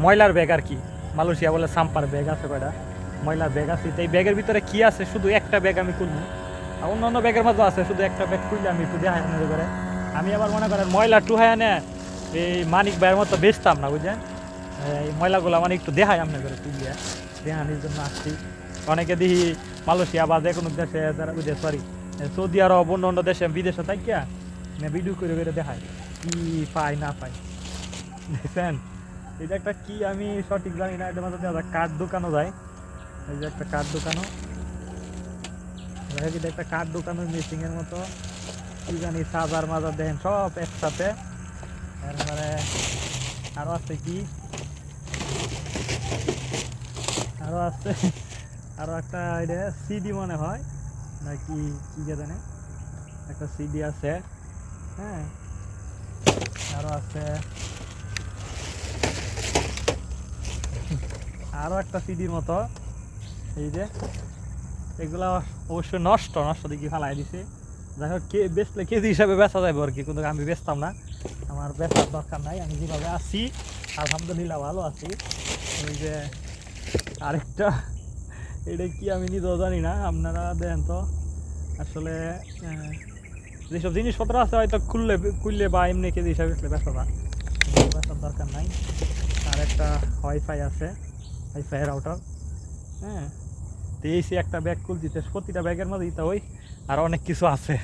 ময়লার ব্যাগ আর কি, মালয়েশিয়া বলে সাম্পার ব্যাগ আছে কয়টা ময়লার ব্যাগ আছে। তো এই ব্যাগের ভিতরে কি আছে শুধু একটা ব্যাগ আমি খুলবো, আর অন্য অন্য ব্যাগের মধ্যে আছে, শুধু একটা ব্যাগ খুললে আমি একটু দেখাই আপনাদের করে। আমি আবার মনে করেন ময়লা টুহায় না এই মানিক ভাইয়ের মতো বেচতাম না বুঝলেন, এই ময়লাগুলো মানে একটু দেখাই আপনার করে তুলিয়া দেখানোর জন্য আসছি। অনেকে দেখি মালয়েশিয়া বা যে কোনো দেশে যারা সরি সৌদি আরব অন্য অন্য দেশে বিদেশে থাকিয়া ভিডিও করে করে দেখায় কি পাই না পাই, দেখছেন? এটা একটা কি আমি সঠিক জানি না, এটা মাত্র কাঠ দোকানও যায়, এই যে একটা কাঠ দোকানও দেখা যায়, একটা কাঠ দোকানের মেশিং এর মতো কি জানি চার্জার মাজার দেখেন সব একসাথে। তারপরে আরো আছে কি, আরো আছে আরো একটা এটা সিডি মনে হয় নাকি কি জানে, একটা সিডি আছে। হ্যাঁ, আরো আছে, আরো একটা সিডির মতো। এই যে এগুলা অবশ্যই নষ্ট নষ্ট দিকে ফেলাই দিছে, যাই হোক কে বেচলে কেজি হিসাবে বেচা যাবে আর কি, কিন্তু আমি বেচতাম না, আমার বেচার দরকার নাই, আমি যেভাবে আছি আলহামদুলিল্লাহ ভালো আছি। ওই যে আরেকটা, এটা কি আমি নিজেও জানি না, আপনারা দেন তো আসলে যেসব জিনিসপত্র আছে হয়তো খুললে বা এমনি কেজি হিসাবে বেচা যায়, বেচার দরকার নাই। আর একটা ওয়াইফাই আছে, ওয়াইফাই রাউটার। হ্যাঁ, তো এই একটা ব্যাগ খুলছি, প্রতিটা ব্যাগের মধ্যে ওই আর অনেক কিছু আছে।